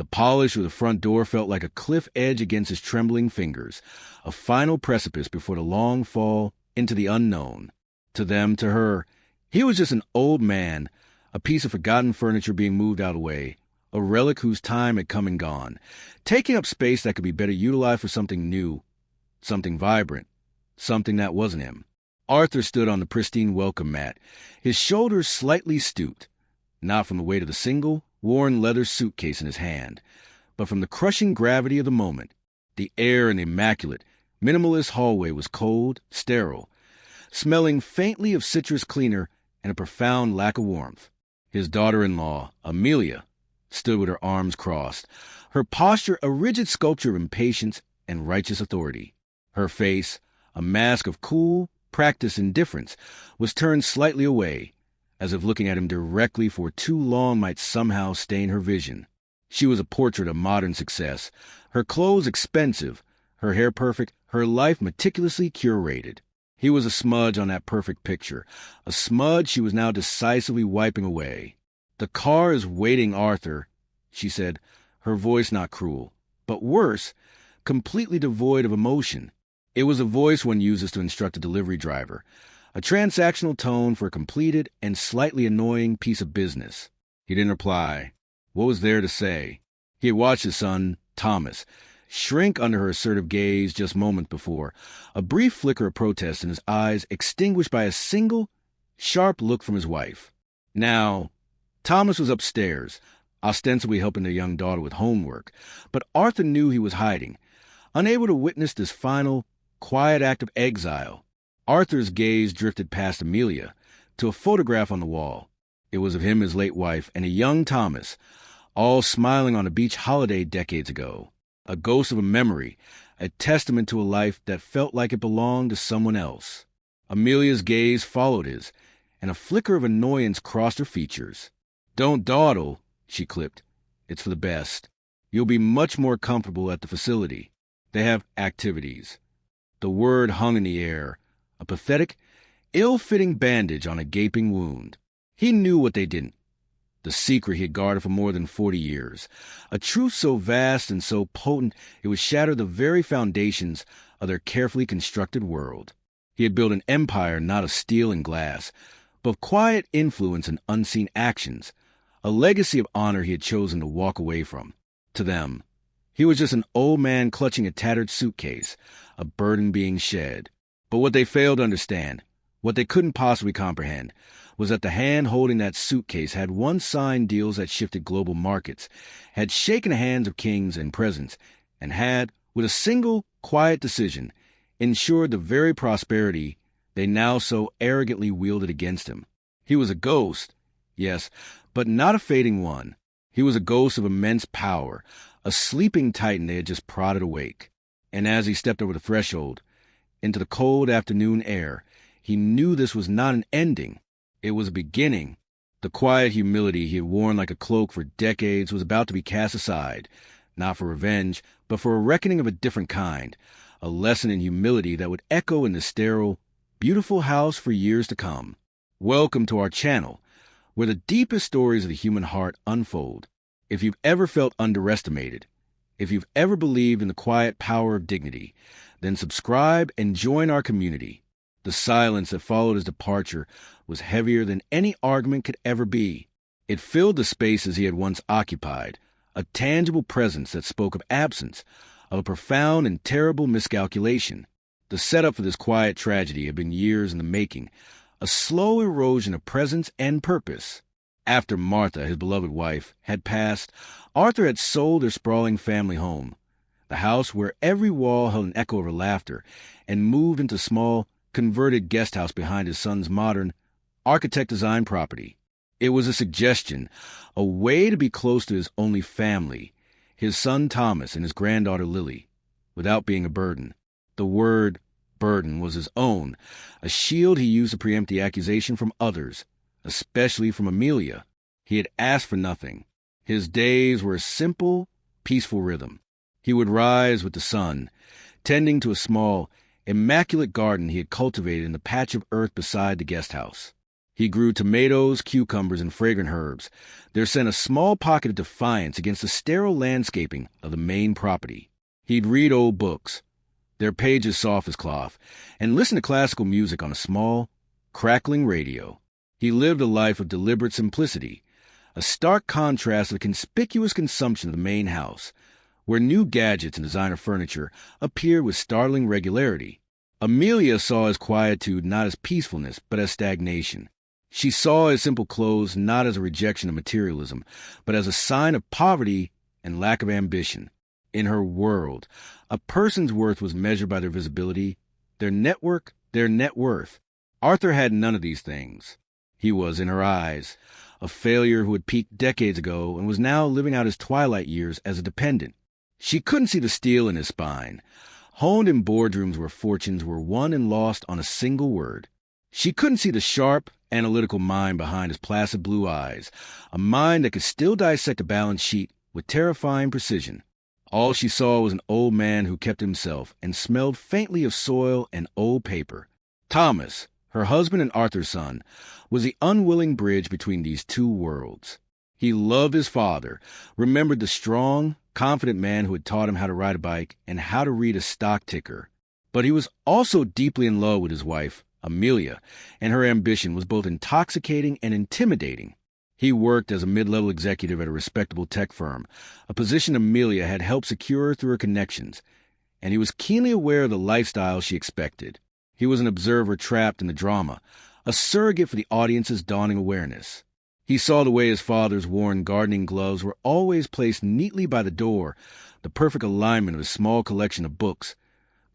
The polish of the front door felt like a cliff edge against his trembling fingers, a final precipice before the long fall into the unknown. To them, to her, he was just an old man, a piece of forgotten furniture being moved out of the way, a relic whose time had come and gone, taking up space that could be better utilized for something new, something vibrant, something that wasn't him. Arthur stood on the pristine welcome mat, his shoulders slightly stooped, not from the weight of the single, worn leather suitcase in his hand, but from the crushing gravity of the moment. The air in the immaculate, minimalist hallway was cold, sterile, smelling faintly of citrus cleaner and a profound lack of warmth. His daughter-in-law, Amelia, stood with her arms crossed, her posture a rigid sculpture of impatience and righteous authority. Her face, a mask of cool, practiced indifference, was turned slightly away, as if looking at him directly for too long might somehow stain her vision. She was a portrait of modern success, her clothes expensive, her hair perfect, her life meticulously curated. He was a smudge on that perfect picture, a smudge she was now decisively wiping away. "The car is waiting, Arthur," she said, her voice not cruel, but worse, completely devoid of emotion. It was a voice one uses to instruct a delivery driver, a transactional tone for a completed and slightly annoying piece of business. He didn't reply. What was there to say? He had watched his son, Thomas, shrink under her assertive gaze just moments before, a brief flicker of protest in his eyes extinguished by a single, sharp look from his wife. Now, Thomas was upstairs, ostensibly helping their young daughter with homework, but Arthur knew he was hiding, unable to witness this final, quiet act of exile. Arthur's gaze drifted past Amelia to a photograph on the wall. It was of him, his late wife, and a young Thomas, all smiling on a beach holiday decades ago. A ghost of a memory, a testament to a life that felt like it belonged to someone else. Amelia's gaze followed his, and a flicker of annoyance crossed her features. "Don't dawdle," she clipped. "It's for the best. You'll be much more comfortable at the facility. They have activities." The word hung in the air, a pathetic, ill-fitting bandage on a gaping wound. He knew what they didn't. The secret he had guarded for more than 40 years. A truth so vast and so potent it would shatter the very foundations of their carefully constructed world. He had built an empire not of steel and glass, but of quiet influence and unseen actions, a legacy of honor he had chosen to walk away from. To them, he was just an old man clutching a tattered suitcase, a burden being shed. But what they failed to understand, what they couldn't possibly comprehend, was that the hand holding that suitcase had once signed deals that shifted global markets, had shaken the hands of kings and presidents, and had, with a single, quiet decision, ensured the very prosperity they now so arrogantly wielded against him. He was a ghost, yes, but not a fading one. He was a ghost of immense power, a sleeping titan they had just prodded awake. And as he stepped over the threshold, into the cold afternoon air, he knew this was not an ending. It was a beginning. The quiet humility he had worn like a cloak for decades was about to be cast aside, not for revenge, but for a reckoning of a different kind, a lesson in humility that would echo in the sterile, beautiful house for years to come. Welcome to our channel, where the deepest stories of the human heart unfold. If you've ever felt underestimated, if you've ever believed in the quiet power of dignity, then subscribe and join our community. The silence that followed his departure was heavier than any argument could ever be. It filled the spaces he had once occupied, a tangible presence that spoke of absence, of a profound and terrible miscalculation. The setup for this quiet tragedy had been years in the making, a slow erosion of presence and purpose. After Martha, his beloved wife, had passed, Arthur had sold their sprawling family home, the house where every wall held an echo of her laughter, and moved into small, converted guest house behind his son's modern, architect-designed property. It was a suggestion, a way to be close to his only family, his son Thomas and his granddaughter Lily, without being a burden. The word burden was his own, a shield he used to preempt the accusation from others, especially from Amelia. He had asked for nothing. His days were a simple, peaceful rhythm. He would rise with the sun, tending to a small, immaculate garden he had cultivated in the patch of earth beside the guest house. He grew tomatoes, cucumbers, and fragrant herbs. There sent a small pocket of defiance against the sterile landscaping of the main property. He'd read old books, their pages soft as cloth, and listen to classical music on a small, crackling radio. He lived a life of deliberate simplicity, a stark contrast to the conspicuous consumption of the main house, where new gadgets and designer furniture appeared with startling regularity. Amelia saw his quietude not as peacefulness, but as stagnation. She saw his simple clothes not as a rejection of materialism, but as a sign of poverty and lack of ambition. In her world, a person's worth was measured by their visibility, their network, their net worth. Arthur had none of these things. He was, in her eyes, a failure who had peaked decades ago and was now living out his twilight years as a dependent. She couldn't see the steel in his spine, honed in boardrooms where fortunes were won and lost on a single word. She couldn't see the sharp, analytical mind behind his placid blue eyes, a mind that could still dissect a balance sheet with terrifying precision. All she saw was an old man who kept himself and smelled faintly of soil and old paper. Thomas, her husband and Arthur's son, was the unwilling bridge between these two worlds. He loved his father, remembered the strong, confident man who had taught him how to ride a bike and how to read a stock ticker. But he was also deeply in love with his wife, Amelia, and her ambition was both intoxicating and intimidating. He worked as a mid-level executive at a respectable tech firm, a position Amelia had helped secure through her connections, and he was keenly aware of the lifestyle she expected. He was an observer trapped in the drama, a surrogate for the audience's dawning awareness. He saw the way his father's worn gardening gloves were always placed neatly by the door, the perfect alignment of his small collection of books,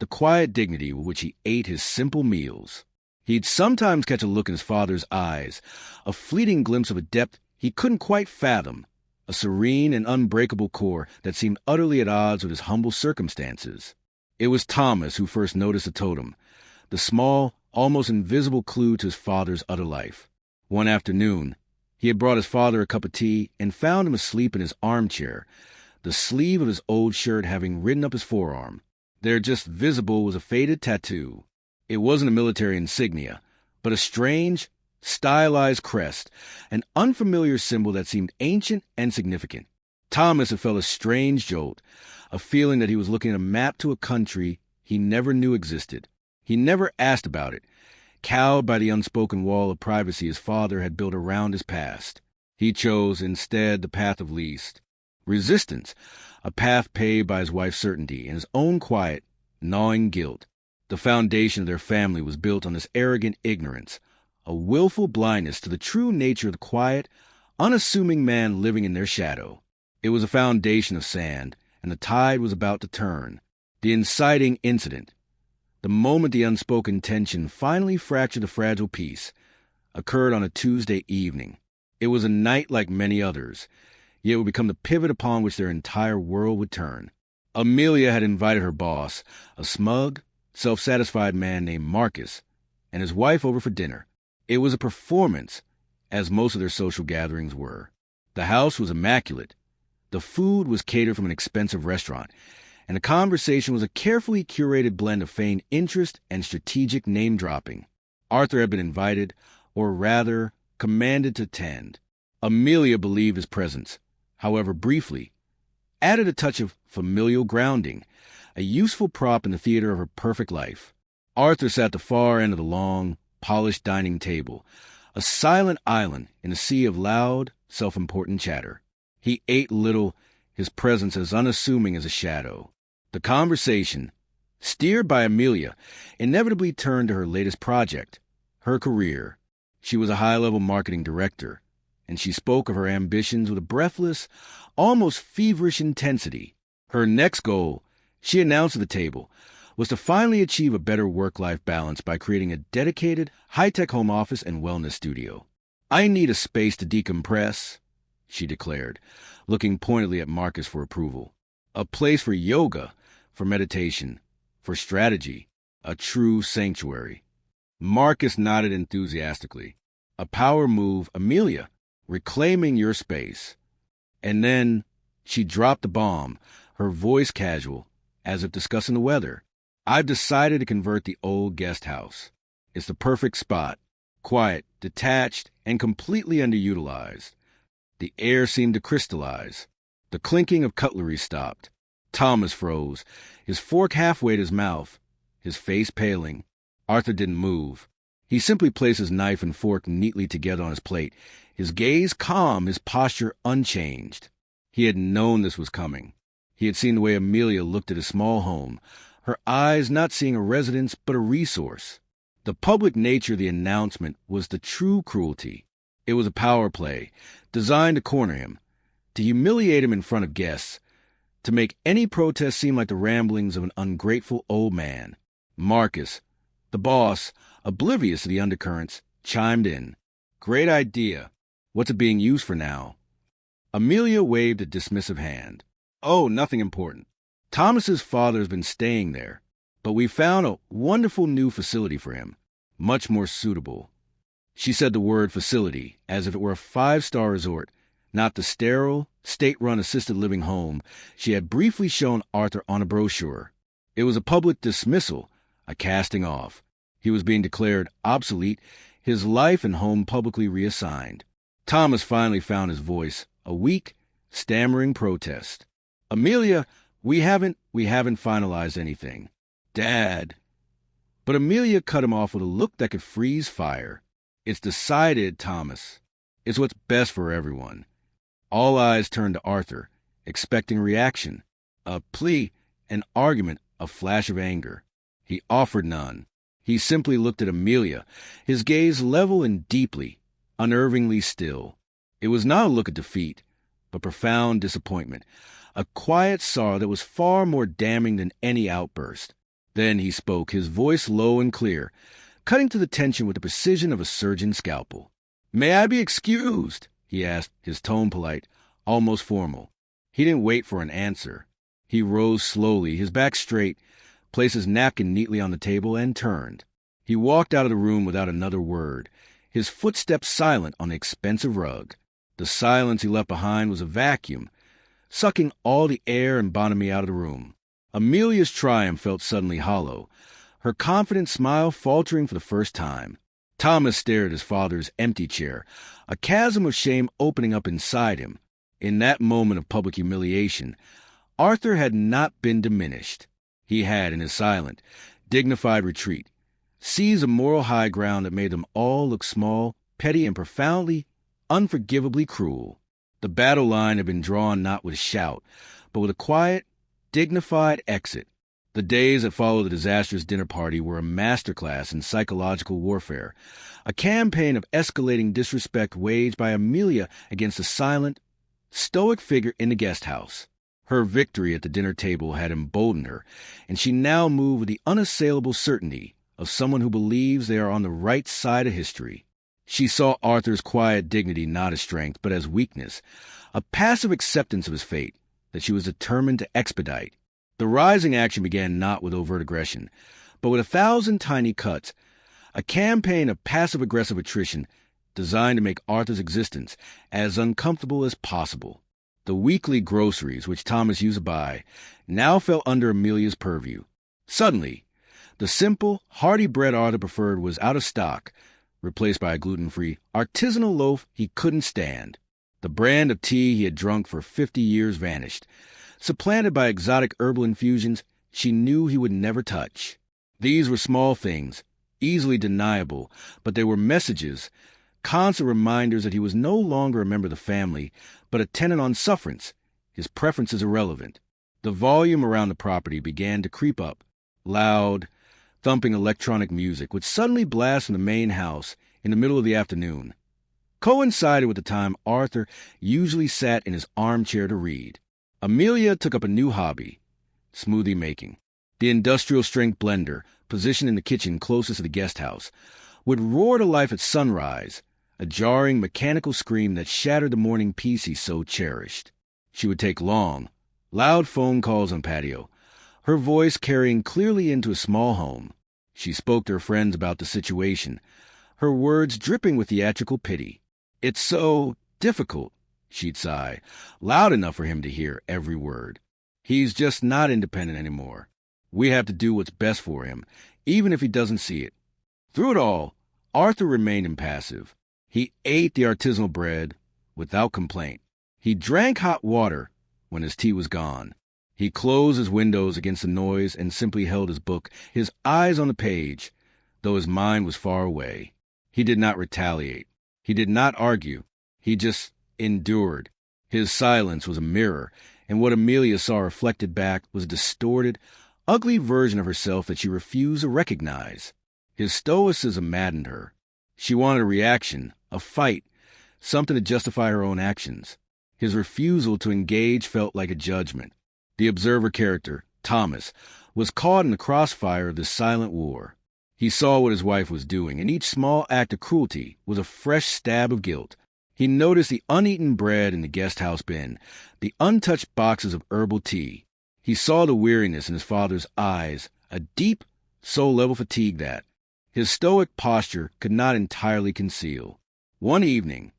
the quiet dignity with which he ate his simple meals. He'd sometimes catch a look in his father's eyes, a fleeting glimpse of a depth he couldn't quite fathom, a serene and unbreakable core that seemed utterly at odds with his humble circumstances. It was Thomas who first noticed the totem, the small, almost invisible clue to his father's utter life. One afternoon, he had brought his father a cup of tea and found him asleep in his armchair, the sleeve of his old shirt having ridden up his forearm. There just visible was a faded tattoo. It wasn't a military insignia, but a strange, stylized crest, an unfamiliar symbol that seemed ancient and significant. Thomas had felt a strange jolt, a feeling that he was looking at a map to a country he never knew existed. He never asked about it, cowed by the unspoken wall of privacy his father had built around his past. He chose, instead, the path of least resistance, a path paved by his wife's certainty and his own quiet, gnawing guilt. The foundation of their family was built on this arrogant ignorance, a willful blindness to the true nature of the quiet, unassuming man living in their shadow. It was a foundation of sand, and the tide was about to turn. The inciting incident, the moment the unspoken tension finally fractured the fragile peace, occurred on a Tuesday evening. It was a night like many others, yet it would become the pivot upon which their entire world would turn. Amelia had invited her boss, a smug, self-satisfied man named Marcus, and his wife over for dinner. It was a performance, as most of their social gatherings were. The house was immaculate. The food was catered from an expensive restaurant, and the conversation was a carefully curated blend of feigned interest and strategic name-dropping. Arthur had been invited, or rather, commanded to attend. Amelia believed his presence, however briefly, added a touch of familial grounding, a useful prop in the theater of her perfect life. Arthur sat at the far end of the long, polished dining table, a silent island in a sea of loud, self-important chatter. He ate little, his presence as unassuming as a shadow. The conversation, steered by Amelia, inevitably turned to her latest project, her career. She was a high-level marketing director, and she spoke of her ambitions with a breathless, almost feverish intensity. Her next goal, she announced at the table, was to finally achieve a better work-life balance by creating a dedicated, high-tech home office and wellness studio. "I need a space to decompress," she declared, looking pointedly at Marcus for approval. "A place for yoga, for meditation, for strategy, a true sanctuary." Marcus nodded enthusiastically. "A power move, Amelia, reclaiming your space." And then she dropped the bomb, her voice casual, as if discussing the weather. "I've decided to convert the old guest house. It's the perfect spot. Quiet, detached and completely underutilized. The air seemed to crystallize. The clinking of cutlery stopped. Thomas froze, his fork halfway to his mouth, his face paling. Arthur didn't move. He simply placed his knife and fork neatly together on his plate, his gaze calm, his posture unchanged. He had known this was coming. He had seen the way Amelia looked at his small home, her eyes not seeing a residence but a resource. The public nature of the announcement was the true cruelty. It was a power play, designed to corner him, to humiliate him in front of guests, to make any protest seem like the ramblings of an ungrateful old man. Marcus, the boss, oblivious to the undercurrents, chimed in. Great idea. What's it being used for now? Amelia waved a dismissive hand. Oh, nothing important. Thomas's father has been staying there, but we found a wonderful new facility for him, much more suitable. She said the word facility as if it were a 5-star resort, not the sterile, state-run assisted living home she had briefly shown Arthur on a brochure. It was a public dismissal, a casting off. He was being declared obsolete, his life and home publicly reassigned. Thomas finally found his voice, a weak, stammering protest. Amelia, we haven't finalized anything. Dad. But Amelia cut him off with a look that could freeze fire. It's decided, Thomas. It's what's best for everyone. All eyes turned to Arthur, expecting reaction. A plea, an argument, a flash of anger. He offered none. He simply looked at Amelia, his gaze level and deeply, unnervingly still. It was not a look of defeat, but profound disappointment, a quiet sorrow that was far more damning than any outburst. Then he spoke, his voice low and clear, cutting to the tension with the precision of a surgeon's scalpel. May I be excused? He asked, his tone polite, almost formal. He didn't wait for an answer. He rose slowly, his back straight, placed his napkin neatly on the table, and turned. He walked out of the room without another word, his footsteps silent on the expensive rug. The silence he left behind was a vacuum, sucking all the air and bonhomie out of the room. Amelia's triumph felt suddenly hollow, her confident smile faltering for the first time. Thomas stared at his father's empty chair, a chasm of shame opening up inside him. In that moment of public humiliation, Arthur had not been diminished. He had, in his silent, dignified retreat, seized a moral high ground that made them all look small, petty, and profoundly, unforgivably cruel. The battle line had been drawn not with a shout, but with a quiet, dignified exit. The days that followed the disastrous dinner party were a masterclass in psychological warfare, a campaign of escalating disrespect waged by Amelia against a silent, stoic figure in the guest house. Her victory at the dinner table had emboldened her, and she now moved with the unassailable certainty of someone who believes they are on the right side of history. She saw Arthur's quiet dignity not as strength, but as weakness, a passive acceptance of his fate that she was determined to expedite. The rising action began not with overt aggression, but with 1,000 tiny cuts, a campaign of passive-aggressive attrition designed to make Arthur's existence as uncomfortable as possible. The weekly groceries, which Thomas used to buy, now fell under Amelia's purview. Suddenly, the simple, hearty bread Arthur preferred was out of stock, replaced by a gluten-free, artisanal loaf he couldn't stand. The brand of tea he had drunk for 50 years vanished, supplanted by exotic herbal infusions she knew he would never touch. These were small things, easily deniable, but they were messages, constant reminders that he was no longer a member of the family, but a tenant on sufferance, his preferences irrelevant. The volume around the property began to creep up. Loud, thumping electronic music would suddenly blast from the main house in the middle of the afternoon. Coincided with the time Arthur usually sat in his armchair to read. Amelia took up a new hobby, smoothie making. The industrial-strength blender, positioned in the kitchen closest to the guest house, would roar to life at sunrise, a jarring mechanical scream that shattered the morning peace he so cherished. She would take long, loud phone calls on patio, her voice carrying clearly into a small home. She spoke to her friends about the situation, her words dripping with theatrical pity. It's so difficult, she'd sigh, loud enough for him to hear every word. He's just not independent anymore. We have to do what's best for him, even if he doesn't see it. Through it all, Arthur remained impassive. He ate the artisanal bread without complaint. He drank hot water when his tea was gone. He closed his windows against the noise and simply held his book, his eyes on the page, though his mind was far away. He did not retaliate. He did not argue. He just endured. His silence was a mirror, and what Amelia saw reflected back was a distorted, ugly version of herself that she refused to recognize. His stoicism maddened her. She wanted a reaction, a fight, something to justify her own actions. His refusal to engage felt like a judgment. The observer character, Thomas, was caught in the crossfire of this silent war. He saw what his wife was doing, and each small act of cruelty was a fresh stab of guilt. He noticed the uneaten bread in the guest house bin, the untouched boxes of herbal tea. He saw the weariness in his father's eyes, a deep, soul-level fatigue that his stoic posture could not entirely conceal. One evening,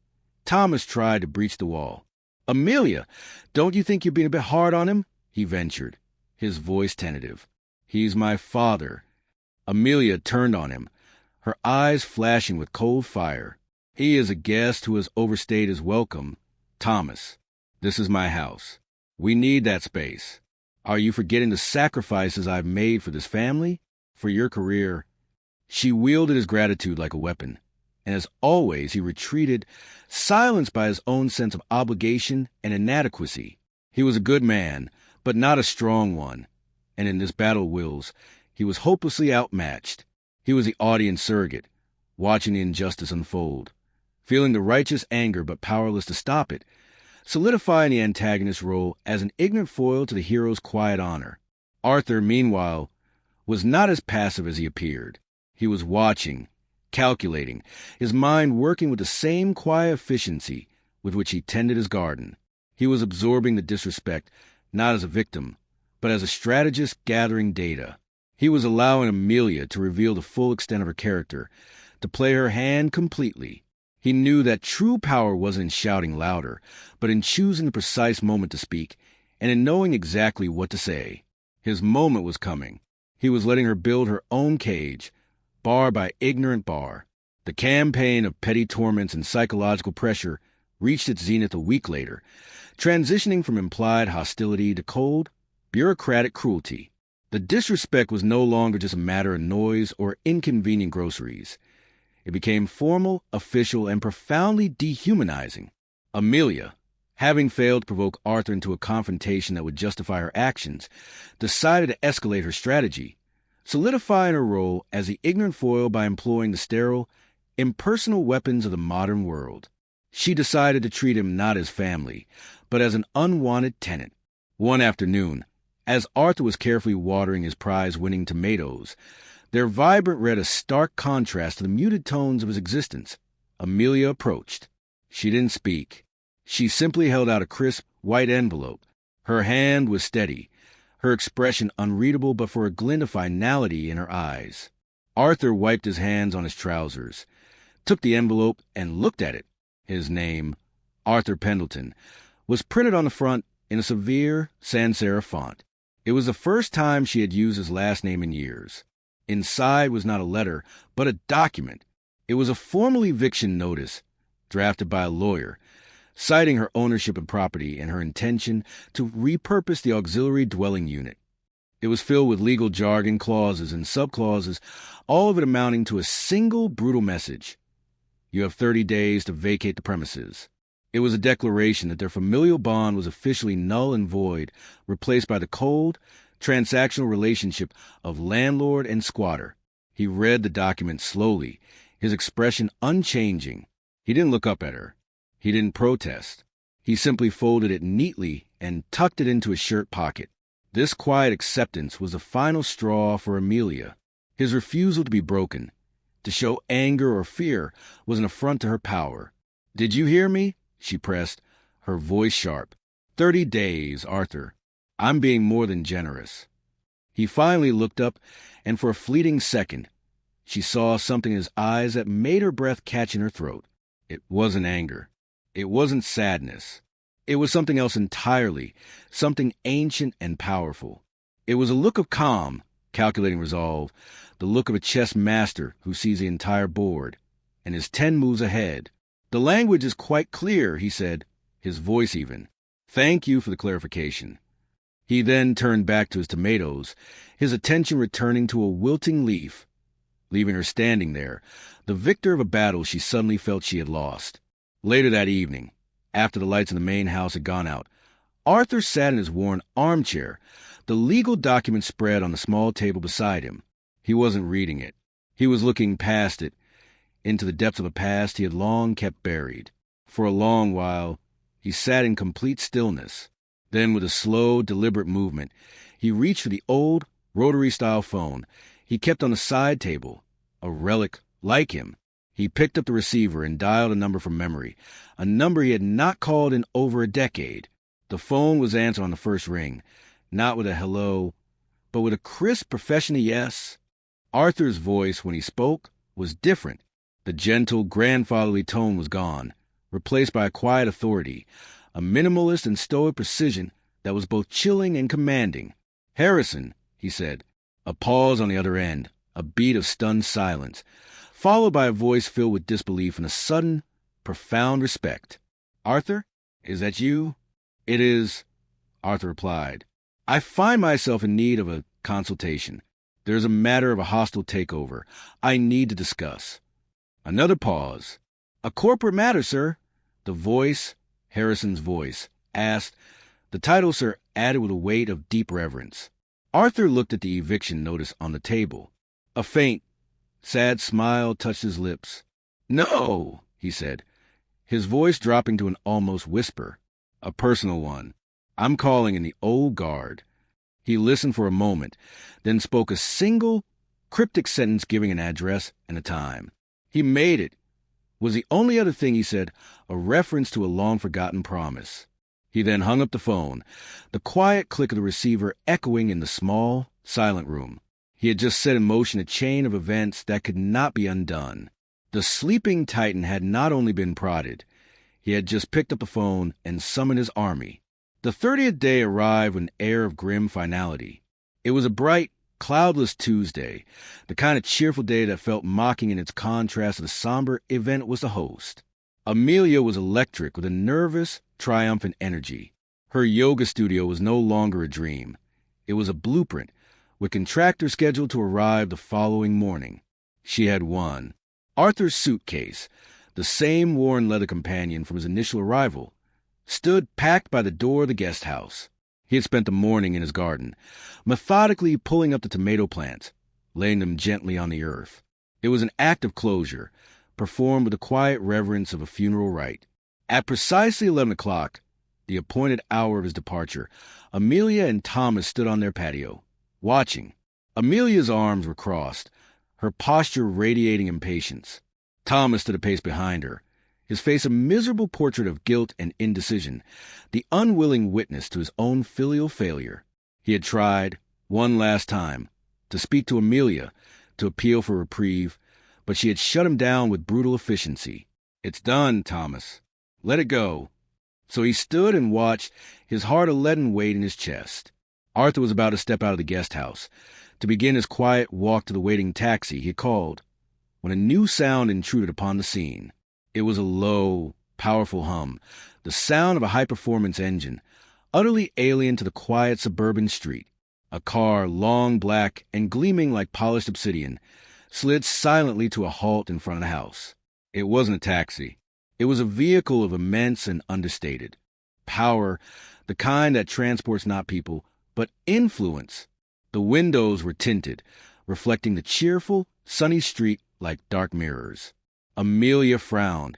Thomas tried to breach the wall. "Amelia, don't you think you're being a bit hard on him?" he ventured, his voice tentative. "He's my father." Amelia turned on him, her eyes flashing with cold fire. "He is a guest who has overstayed his welcome. Thomas, this is my house. We need that space. Are you forgetting the sacrifices I've made for this family? For your career?" She wielded his gratitude like a weapon, and as always he retreated, silenced by his own sense of obligation and inadequacy. He was a good man, but not a strong one, and in this battle of wills, he was hopelessly outmatched. He was the audience surrogate, watching the injustice unfold, feeling the righteous anger but powerless to stop it, solidifying the antagonist's role as an ignorant foil to the hero's quiet honor. Arthur, meanwhile, was not as passive as he appeared. He was watching, calculating, his mind working with the same quiet efficiency with which he tended his garden. He was absorbing the disrespect, not as a victim, but as a strategist gathering data. He was allowing Amelia to reveal the full extent of her character, to play her hand completely. He knew that true power wasn't in shouting louder, but in choosing the precise moment to speak, and in knowing exactly what to say. His moment was coming. He was letting her build her own cage, bar by ignorant bar. The campaign of petty torments and psychological pressure reached its zenith a week later, transitioning from implied hostility to cold, bureaucratic cruelty. The disrespect was no longer just a matter of noise or inconvenient groceries. It became formal, official, and profoundly dehumanizing. Amelia, having failed to provoke Arthur into a confrontation that would justify her actions, decided to escalate her strategy, solidifying her role as the ignorant foil by employing the sterile, impersonal weapons of the modern world. She decided to treat him not as family, but as an unwanted tenant. One afternoon, as Arthur was carefully watering his prize-winning tomatoes, their vibrant red a stark contrast to the muted tones of his existence, Amelia approached. She didn't speak. She simply held out a crisp, white envelope. Her hand was steady, her expression unreadable but for a glint of finality in her eyes. Arthur wiped his hands on his trousers, took the envelope, and looked at it. His name, Arthur Pendleton, was printed on the front in a severe sans-serif font. It was the first time she had used his last name in years. Inside was not a letter, but a document. It was a formal eviction notice, drafted by a lawyer, citing her ownership of property and her intention to repurpose the auxiliary dwelling unit. It was filled with legal jargon, clauses, and subclauses, all of it amounting to a single brutal message. You have 30 days to vacate the premises. It was a declaration that their familial bond was officially null and void, replaced by the cold, transactional relationship of landlord and squatter. He read the document slowly, his expression unchanging. He didn't look up at her. He didn't protest. He simply folded it neatly and tucked it into his shirt pocket. This quiet acceptance was the final straw for Amelia. His refusal to be broken, to show anger or fear, was an affront to her power. "Did you hear me?" she pressed, her voice sharp. 30 days, Arthur. I'm being more than generous." He finally looked up, and for a fleeting second, she saw something in his eyes that made her breath catch in her throat. It wasn't anger. It wasn't sadness. It was something else entirely, something ancient and powerful. It was a look of calm, calculating resolve, the look of a chess master who sees the entire board. and is 10 moves ahead. The language is quite clear, he said, his voice even. Thank you for the clarification. He then turned back to his tomatoes, his attention returning to a wilting leaf, leaving her standing there, the victor of a battle she suddenly felt she had lost. Later that evening, after the lights in the main house had gone out, Arthur sat in his worn armchair, the legal document spread on the small table beside him. He wasn't reading it. He was looking past it, into the depths of a past he had long kept buried. For a long while, he sat in complete stillness. Then, with a slow, deliberate movement, he reached for the old, rotary-style phone he kept on the side table, a relic like him. He picked up the receiver and dialed a number from memory, a number he had not called in over a decade. The phone was answered on the first ring, not with a hello, but with a crisp, professional yes. Arthur's voice, when he spoke, was different. The gentle, grandfatherly tone was gone, replaced by a quiet authority, a minimalist and stoic precision that was both chilling and commanding. "Harrison," he said. A pause on the other end, a beat of stunned silence, followed by a voice filled with disbelief and a sudden, profound respect. "Arthur, is that you?" "It is," Arthur replied. "I find myself in need of a consultation. There is a matter of a hostile takeover I need to discuss." Another pause. "A corporate matter, sir?" The voice, Harrison's voice, asked, the title, sir, added with a weight of deep reverence. Arthur looked at the eviction notice on the table. A faint, sad smile touched his lips. "No," he said, his voice dropping to an almost whisper. "A personal one. I'm calling in the old guard." He listened for a moment, then spoke a single, cryptic sentence giving an address and a time. He made it. Was the only other thing he said a reference to a long-forgotten promise. He then hung up the phone, the quiet click of the receiver echoing in the small, silent room. He had just set in motion a chain of events that could not be undone. The sleeping Titan had not only been prodded, he had just picked up the phone and summoned his army. The 30th day arrived with an air of grim finality. It was a bright, cloudless Tuesday, the kind of cheerful day that felt mocking in its contrast to the somber event was the host. Amelia was electric with a nervous, triumphant energy. Her yoga studio was no longer a dream. It was a blueprint, with contractors scheduled to arrive the following morning. She had won. Arthur's suitcase, the same worn leather companion from his initial arrival, stood packed by the door of the guest house. He had spent the morning in his garden, methodically pulling up the tomato plants, laying them gently on the earth. It was an act of closure, performed with the quiet reverence of a funeral rite. At precisely 11 o'clock, the appointed hour of his departure, Amelia and Thomas stood on their patio, watching. Amelia's arms were crossed, her posture radiating impatience. Thomas stood a pace behind her, his face a miserable portrait of guilt and indecision, the unwilling witness to his own filial failure. He had tried, one last time, to speak to Amelia, to appeal for reprieve, but she had shut him down with brutal efficiency. "It's done, Thomas. Let it go." So he stood and watched, his heart a leaden weight in his chest. Arthur was about to step out of the guest house, to begin his quiet walk to the waiting taxi he had called, when a new sound intruded upon the scene. It was a low, powerful hum, the sound of a high-performance engine, utterly alien to the quiet suburban street. A car, long, black, and gleaming like polished obsidian, slid silently to a halt in front of the house. It wasn't a taxi. It was a vehicle of immense and understated power, the kind that transports not people, but influence. The windows were tinted, reflecting the cheerful, sunny street like dark mirrors. Amelia frowned,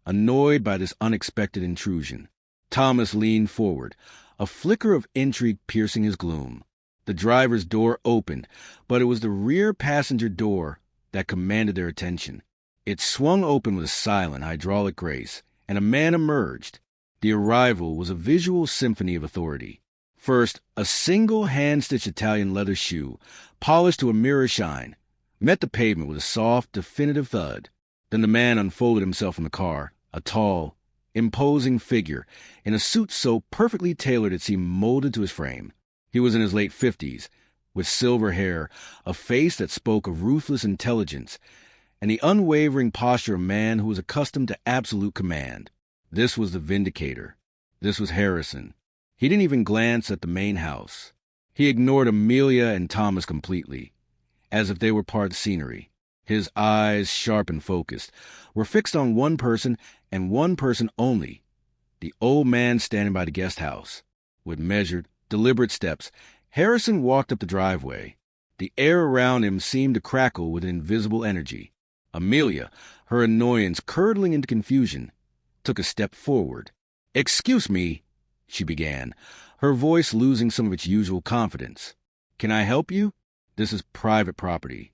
annoyed by this unexpected intrusion. Thomas leaned forward, a flicker of intrigue piercing his gloom. The driver's door opened, but it was the rear passenger door that commanded their attention. It swung open with a silent, hydraulic grace, and a man emerged. The arrival was a visual symphony of authority. First, a single hand-stitched Italian leather shoe, polished to a mirror shine, met the pavement with a soft, definitive thud. Then the man unfolded himself from the car, a tall, imposing figure, in a suit so perfectly tailored it seemed molded to his frame. He was in his late 50s, with silver hair, a face that spoke of ruthless intelligence, and the unwavering posture of a man who was accustomed to absolute command. This was the Vindicator. This was Harrison. He didn't even glance at the main house. He ignored Amelia and Thomas completely, as if they were part of the scenery. His eyes, sharp and focused, were fixed on one person and one person only, the old man standing by the guest house. With measured, deliberate steps, Harrison walked up the driveway. The air around him seemed to crackle with an invisible energy. Amelia, her annoyance curdling into confusion, took a step forward. "Excuse me," she began, her voice losing some of its usual confidence. "Can I help you? This is private property."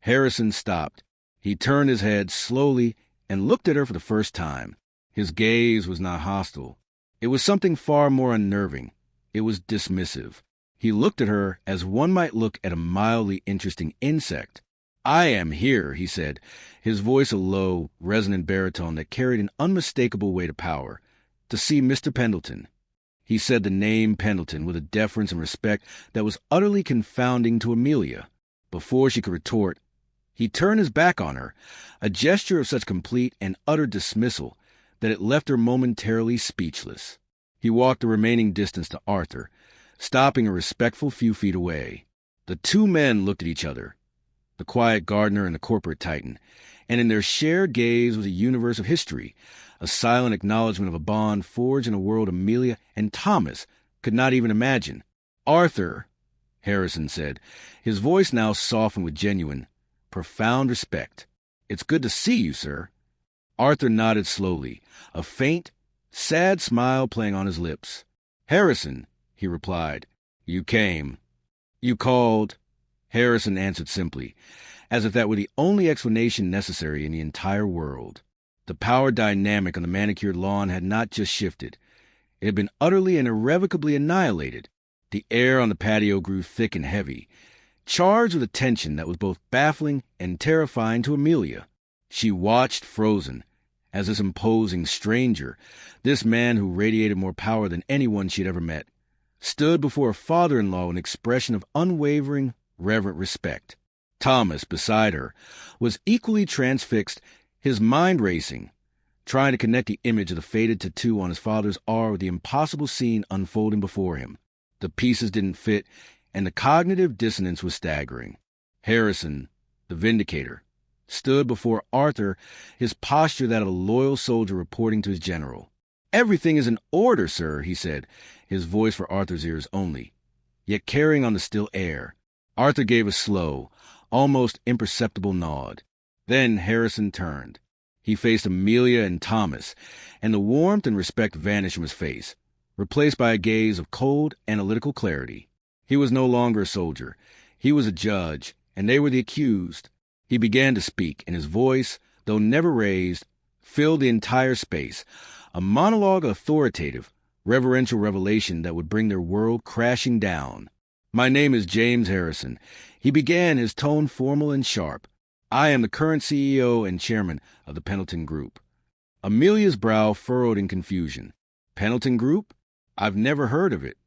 Harrison stopped. He turned his head slowly and looked at her for the first time. His gaze was not hostile. It was something far more unnerving. It was dismissive. He looked at her as one might look at a mildly interesting insect. "I am here," he said, his voice a low, resonant baritone that carried an unmistakable weight of power, "to see Mr. Pendleton." He said the name Pendleton with a deference and respect that was utterly confounding to Amelia. Before she could retort, he turned his back on her, a gesture of such complete and utter dismissal that it left her momentarily speechless. He walked the remaining distance to Arthur, stopping a respectful few feet away. The two men looked at each other, the quiet gardener and the corporate titan, and in their shared gaze was a universe of history, a silent acknowledgment of a bond forged in a world Amelia and Thomas could not even imagine. "Arthur," Harrison said, his voice now softened with genuine, profound respect. "It's good to see you, sir." Arthur nodded slowly, a faint, sad smile playing on his lips. "Harrison," he replied. "You came. You called." Harrison answered simply, as if that were the only explanation necessary in the entire world. The power dynamic on the manicured lawn had not just shifted. It had been utterly and irrevocably annihilated. The air on the patio grew thick and heavy, charged with a tension that was both baffling and terrifying to Amelia. She watched frozen, as this imposing stranger, this man who radiated more power than anyone she had ever met, stood before her father-in-law with an expression of unwavering, reverent respect. Thomas, beside her, was equally transfixed, his mind racing, trying to connect the image of the faded tattoo on his father's arm with the impossible scene unfolding before him. The pieces didn't fit, and the cognitive dissonance was staggering. Harrison, the Vindicator, stood before Arthur, his posture that of a loyal soldier reporting to his general. "Everything is in order, sir," he said, his voice for Arthur's ears only, yet carrying on the still air. Arthur gave a slow, almost imperceptible nod. Then Harrison turned. He faced Amelia and Thomas, and the warmth and respect vanished from his face, replaced by a gaze of cold, analytical clarity. He was no longer a soldier. He was a judge, and they were the accused. He began to speak, and his voice, though never raised, filled the entire space, a monologue of authoritative, reverential revelation that would bring their world crashing down. "My name is James Harrison," he began, his tone formal and sharp. "I am the current CEO and chairman of the Pendleton Group." Amelia's brow furrowed in confusion. "Pendleton Group? I've never heard of it."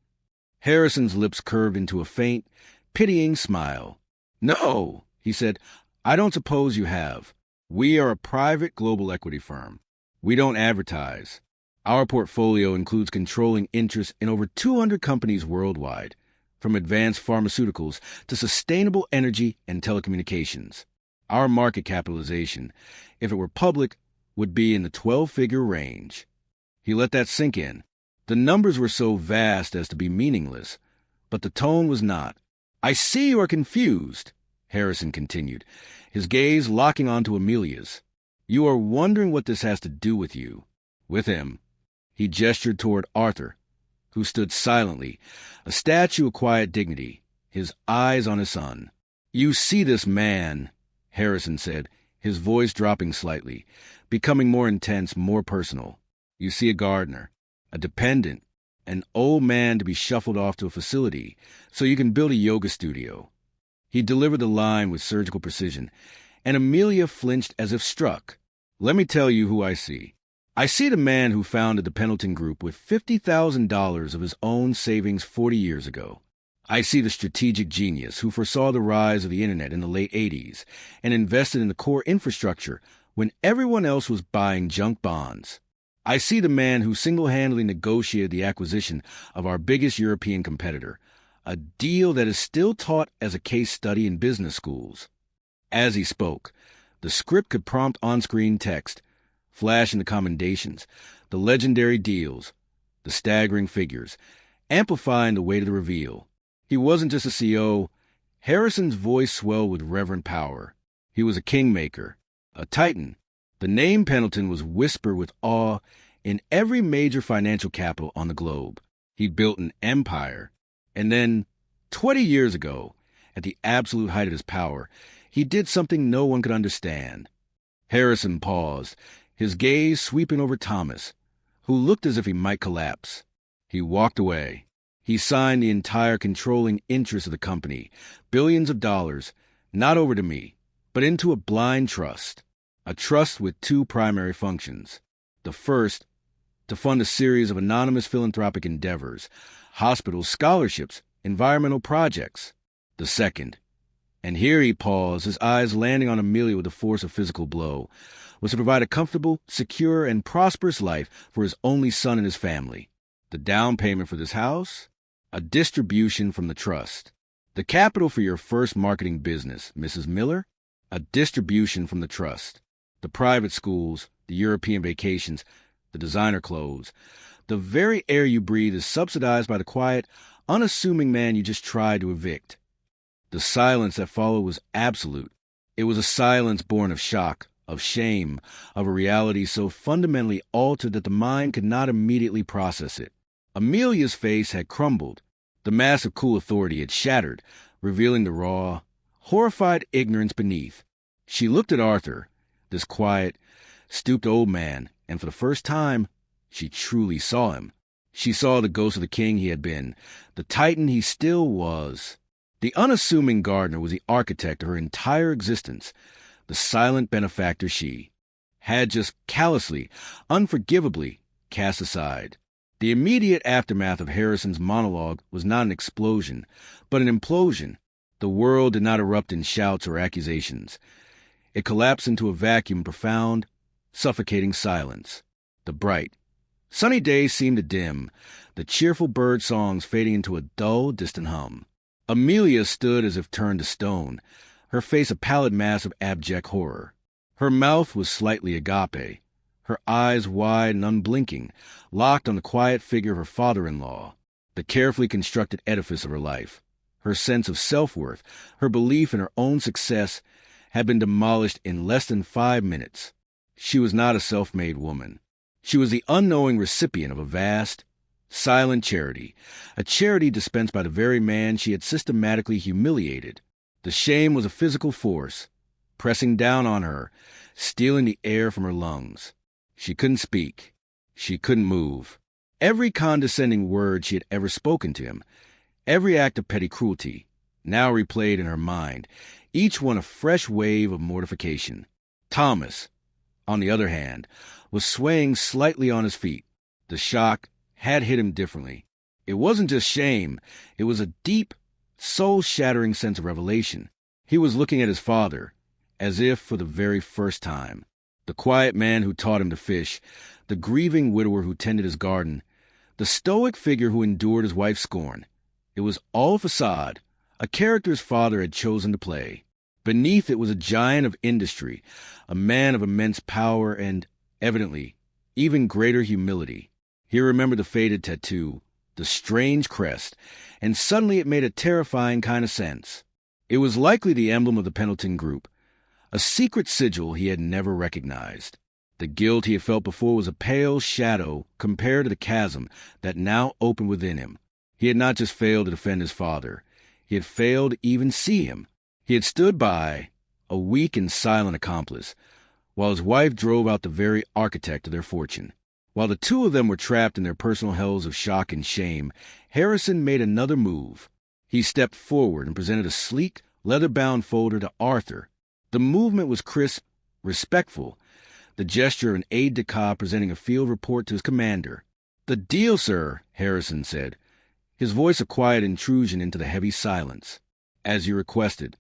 Harrison's lips curved into a faint, pitying smile. "No," he said, "I don't suppose you have. We are a private global equity firm. We don't advertise. Our portfolio includes controlling interests in over 200 companies worldwide, from advanced pharmaceuticals to sustainable energy and telecommunications. Our market capitalization, if it were public, would be in the 12-figure range." He let that sink in. The numbers were so vast as to be meaningless, but the tone was not. "I see you are confused," Harrison continued, his gaze locking onto Amelia's. "You are wondering what this has to do with you, with him." He gestured toward Arthur, who stood silently, a statue of quiet dignity, his eyes on his son. "You see this man," Harrison said, his voice dropping slightly, becoming more intense, more personal. "You see a gardener, a dependent, an old man to be shuffled off to a facility so you can build a yoga studio." He delivered the line with surgical precision, and Amelia flinched as if struck. "Let me tell you who I see. I see the man who founded the Pendleton Group with $50,000 of his own savings 40 years ago. I see the strategic genius who foresaw the rise of the internet in the late 80s and invested in the core infrastructure when everyone else was buying junk bonds. I see the man who single-handedly negotiated the acquisition of our biggest European competitor, a deal that is still taught as a case study in business schools. As he spoke, the script could prompt on-screen text, flash into commendations, the legendary deals, the staggering figures, amplifying the weight of the reveal. He wasn't just a CEO. Harrison's voice swelled with reverent power. He was a kingmaker, a titan. The name Pendleton was whispered with awe in every major financial capital on the globe. He built an empire. And then, 20 years ago, at the absolute height of his power, he did something no one could understand. Harrison paused, his gaze sweeping over Thomas, who looked as if he might collapse. He walked away. He signed the entire controlling interest of the company, billions of dollars, not over to me, but into a blind trust. A trust with two primary functions. The first, to fund a series of anonymous philanthropic endeavors, hospitals, scholarships, environmental projects. The second, and here he paused, his eyes landing on Amelia with the force of physical blow, was to provide a comfortable, secure, and prosperous life for his only son and his family. The down payment for this house? A distribution from the trust. The capital for your first marketing business, Mrs. Miller? A distribution from the trust. The private schools, the European vacations, the designer clothes. The very air you breathe is subsidized by the quiet, unassuming man you just tried to evict. The silence that followed was absolute. It was a silence born of shock, of shame, of a reality so fundamentally altered that the mind could not immediately process it. Amelia's face had crumbled. The mask of cool authority had shattered, revealing the raw, horrified ignorance beneath. She looked at Arthur, this quiet, stooped old man, and for the first time, she truly saw him. She saw the ghost of the king he had been, the titan he still was. The unassuming gardener was the architect of her entire existence, the silent benefactor she had just callously, unforgivably cast aside. The immediate aftermath of Harrison's monologue was not an explosion, but an implosion. The world did not erupt in shouts or accusations. It collapsed into a vacuum, profound, suffocating silence. The bright, sunny days seemed to dim, the cheerful bird songs fading into a dull, distant hum. Amelia stood as if turned to stone, her face a pallid mass of abject horror. Her mouth was slightly agape, her eyes wide and unblinking, locked on the quiet figure of her father-in-law, the carefully constructed edifice of her life. Her sense of self-worth, her belief in her own success, had been demolished in less than 5 minutes. She was not a self-made woman. She was the unknowing recipient of a vast, silent charity, a charity dispensed by the very man she had systematically humiliated. The shame was a physical force, pressing down on her, stealing the air from her lungs. She couldn't speak. She couldn't move. Every condescending word she had ever spoken to him, every act of petty cruelty, now replayed in her mind, each one a fresh wave of mortification. Thomas, on the other hand, was swaying slightly on his feet. The shock had hit him differently. It wasn't just shame. It was a deep, soul-shattering sense of revelation. He was looking at his father, as if for the very first time. The quiet man who taught him to fish, the grieving widower who tended his garden, the stoic figure who endured his wife's scorn. It was all facade, a character his father had chosen to play. Beneath it was a giant of industry, a man of immense power and, evidently, even greater humility. He remembered the faded tattoo, the strange crest, and suddenly it made a terrifying kind of sense. It was likely the emblem of the Pendleton Group, a secret sigil he had never recognized. The guilt he had felt before was a pale shadow compared to the chasm that now opened within him. He had not just failed to defend his father. He had failed to even see him. He had stood by, a weak and silent accomplice, while his wife drove out the very architect of their fortune. While the two of them were trapped in their personal hells of shock and shame, Harrison made another move. He stepped forward and presented a sleek, leather-bound folder to Arthur. The movement was crisp, respectful, the gesture of an aide-de-camp presenting a field report to his commander. "The deal, sir," Harrison said. his voice a quiet intrusion into the heavy silence. As you requested.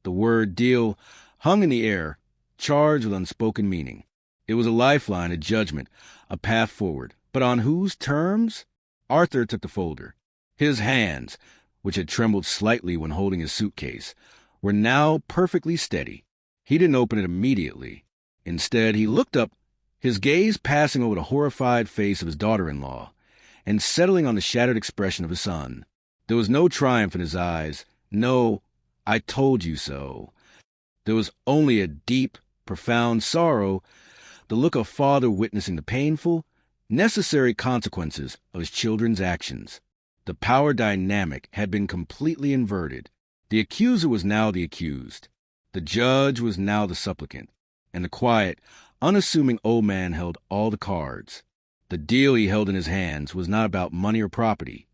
The word deal hung in the air, charged with unspoken meaning. It was a lifeline, a judgment, a path forward. But on whose terms? Arthur took the folder. His hands, which had trembled slightly when holding his suitcase, were now perfectly steady. He didn't open it immediately. Instead, he looked up, his gaze passing over the horrified face of his daughter-in-law and settling on the shattered expression of his son. There was no triumph in his eyes, no, "I told you so." There was only a deep, profound sorrow, the look of a father witnessing the painful, necessary consequences of his children's actions. The power dynamic had been completely inverted. The accuser was now the accused. The judge was now the supplicant. And the quiet, unassuming old man held all the cards. The deal he held in his hands was not about money or property.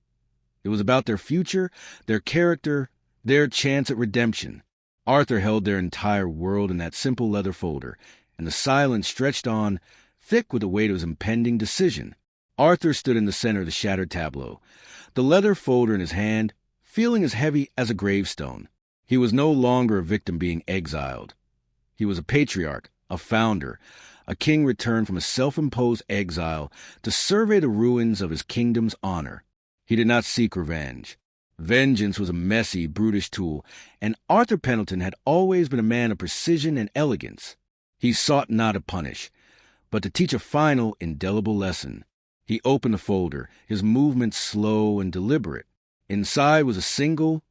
It was about their future, their character, their chance at redemption. Arthur held their entire world in that simple leather folder, and the silence stretched on, thick with the weight of his impending decision. Arthur stood in the center of the shattered tableau, the leather folder in his hand, feeling as heavy as a gravestone. He was no longer a victim being exiled. He was a patriarch, a founder, a king returned from a self-imposed exile to survey the ruins of his kingdom's honor. He did not seek revenge. Vengeance was a messy, brutish tool, and Arthur Pendleton had always been a man of precision and elegance. He sought not to punish, but to teach a final, indelible lesson. He opened the folder, his movements slow and deliberate. Inside was a single,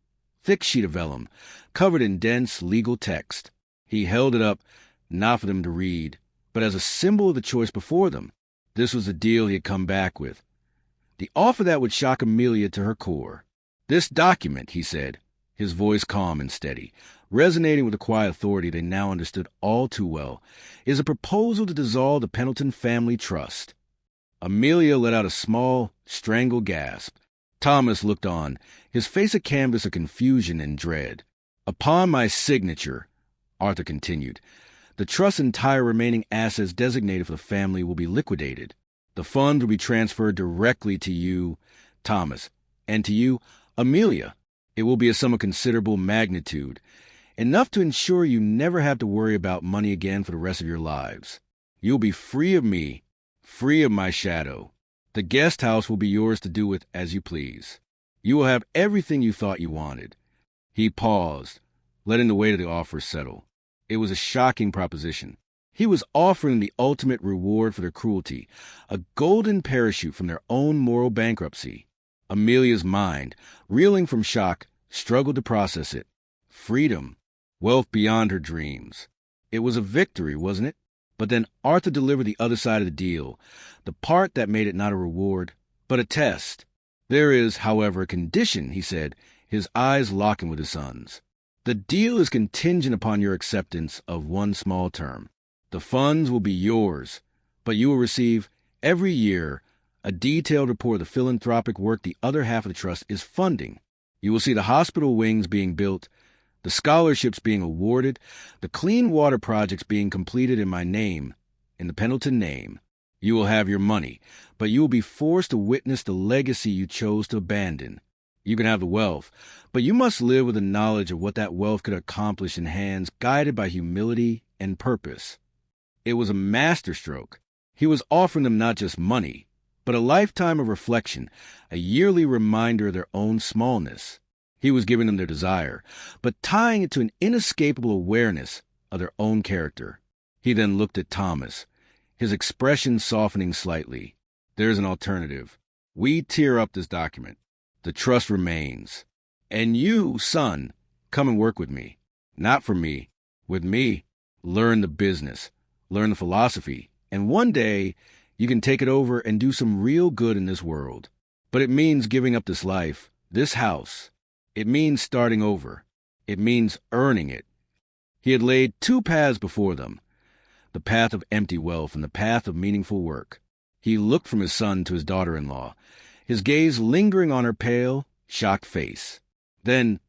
thick sheet of vellum, covered in dense legal text. He held it up, not for them to read, but as a symbol of the choice before them. This was the deal he had come back with. The offer that would shock Amelia to her core. "This document," he said, his voice calm and steady, resonating with the quiet authority they now understood all too well, "is a proposal to dissolve the Pendleton family trust." Amelia let out a small, strangled gasp. Thomas looked on, his face a canvas of confusion and dread. "Upon my signature," Arthur continued, "the trust's entire remaining assets designated for the family will be liquidated. The funds will be transferred directly to you, Thomas, and to you, Amelia. It will be a sum of considerable magnitude, enough to ensure you never have to worry about money again for the rest of your lives. You'll be free of me, free of my shadow. The guest house will be yours to do with as you please. You will have everything you thought you wanted." He paused, letting the weight of the offer settle. It was a shocking proposition. He was offering the ultimate reward for their cruelty, a golden parachute from their own moral bankruptcy. Amelia's mind, reeling from shock, struggled to process it. Freedom, wealth beyond her dreams. It was a victory, wasn't it? But then Arthur delivered the other side of the deal, the part that made it not a reward, but a test. "There is, however, a condition," he said, his eyes locking with his son's. "The deal is contingent upon your acceptance of one small term. The funds will be yours, but you will receive, every year, a detailed report of the philanthropic work the other half of the trust is funding. You will see the hospital wings being built, the scholarships being awarded, the clean water projects being completed in my name, in the Pendleton name. You will have your money, but you will be forced to witness the legacy you chose to abandon. You can have the wealth, but you must live with the knowledge of what that wealth could accomplish in hands guided by humility and purpose." It was a masterstroke. He was offering them not just money, but a lifetime of reflection, a yearly reminder of their own smallness. He was giving them their desire, but tying it to an inescapable awareness of their own character. He then looked at Thomas, his expression softening slightly. "There's an alternative. We tear up this document. The trust remains. And you, son, come and work with me. Not for me, with me. Learn the business, learn the philosophy, and one day you can take it over and do some real good in this world. But it means giving up this life, this house. It means starting over. It means earning it." He had laid two paths before them, the path of empty wealth and the path of meaningful work. He looked from his son to his daughter-in-law, his gaze lingering on her pale, shocked face. Then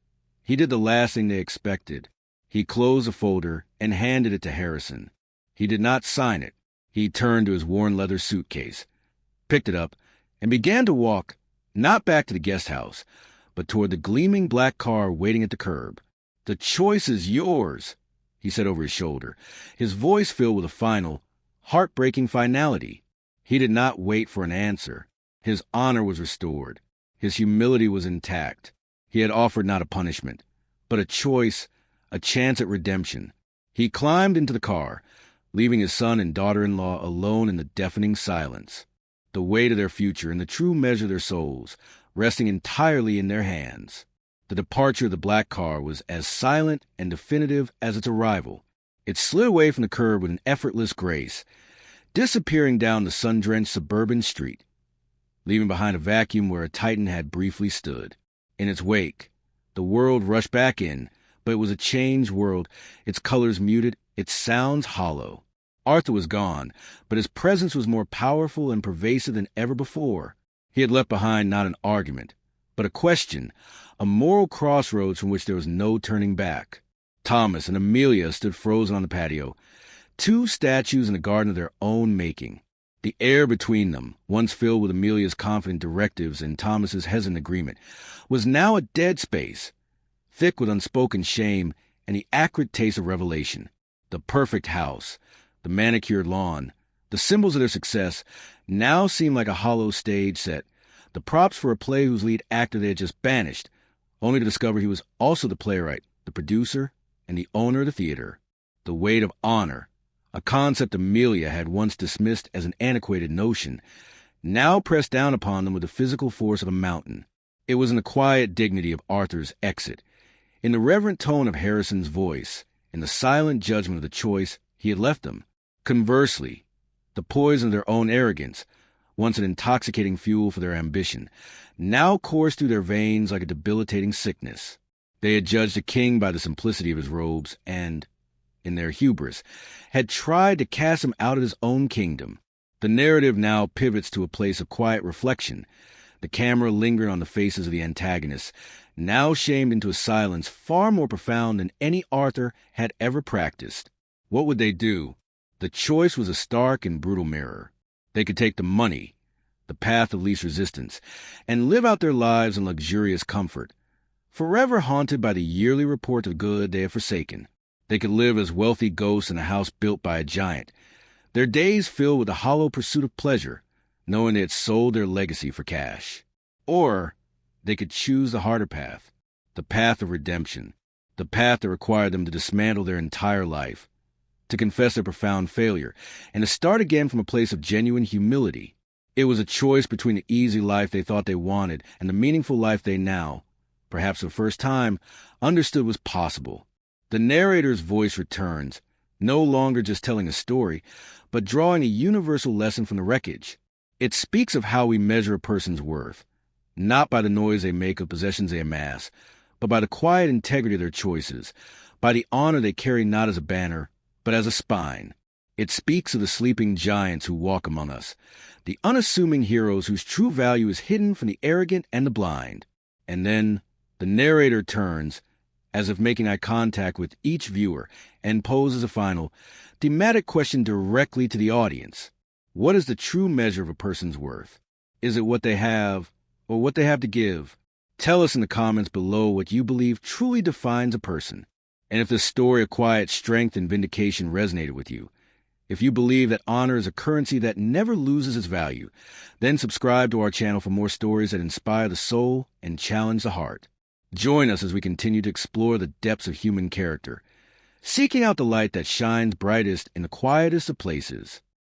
he did the last thing they expected. He closed the folder and handed it to Harrison. He did not sign it. He turned to his worn leather suitcase, picked it up, and began to walk, Not back to the guest house, but toward the gleaming black car waiting at the curb. "The choice is yours," he said over his shoulder, his voice filled with a final, heartbreaking finality. He did not wait for an answer. His honor was restored. His humility was intact. He had offered not a punishment, but a choice, a chance at redemption. He climbed into the car, leaving his son and daughter-in-law alone in the deafening silence. The weight of their future and the true measure of their souls resting entirely in their hands. The departure of the black car was as silent and definitive as its arrival. It slid away from the curb with an effortless grace, disappearing down the sun-drenched suburban street, leaving behind a vacuum where a titan had briefly stood. In its wake, the world rushed back in, but it was a changed world, its colors muted, its sounds hollow. Arthur was gone, but his presence was more powerful and pervasive than ever before. He had left behind not an argument, but a question, a moral crossroads from which there was no turning back. Thomas and Amelia stood frozen on the patio, two statues in a garden of their own making. The air between them, once filled with Amelia's confident directives and Thomas's hesitant agreement, was now a dead space, thick with unspoken shame and the acrid taste of revelation. The perfect house, the manicured lawn, the symbols of their success now seemed like a hollow stage set, the props for a play whose lead actor they had just banished, only to discover he was also the playwright, the producer, and the owner of the theater. The weight of honor, a concept Amelia had once dismissed as an antiquated notion, now pressed down upon them with the physical force of a mountain. It was in the quiet dignity of Arthur's exit, in the reverent tone of Harrison's voice, in the silent judgment of the choice he had left them. Conversely, the poison of their own arrogance, once an intoxicating fuel for their ambition, now coursed through their veins like a debilitating sickness. They had judged a king by the simplicity of his robes and, in their hubris, had tried to cast him out of his own kingdom. The narrative now pivots to a place of quiet reflection, the camera lingering on the faces of the antagonists, now shamed into a silence far more profound than any Arthur had ever practiced. What would they do? The choice was a stark and brutal mirror. They could take the money, the path of least resistance, and live out their lives in luxurious comfort, forever haunted by the yearly report of good they have forsaken. They could live as wealthy ghosts in a house built by a giant, their days filled with a hollow pursuit of pleasure, knowing they had sold their legacy for cash. Or they could choose the harder path, the path of redemption, the path that required them to dismantle their entire life, to confess their profound failure, and to start again from a place of genuine humility. It was a choice between the easy life they thought they wanted and the meaningful life they now, perhaps for the first time, understood was possible. The narrator's voice returns, no longer just telling a story, but drawing a universal lesson from the wreckage. It speaks of how we measure a person's worth, not by the noise they make of possessions they amass, but by the quiet integrity of their choices, by the honor they carry not as a banner, but as a spine. It speaks of the sleeping giants who walk among us, the unassuming heroes whose true value is hidden from the arrogant and the blind. And then the narrator turns, as if making eye contact with each viewer, and poses a final, thematic question directly to the audience. What is the true measure of a person's worth? Is it what they have, or what they have to give? Tell us in the comments below what you believe truly defines a person. And if this story of quiet strength and vindication resonated with you, if you believe that honor is a currency that never loses its value, then subscribe to our channel for more stories that inspire the soul and challenge the heart. Join us as we continue to explore the depths of human character, seeking out the light that shines brightest in the quietest of places.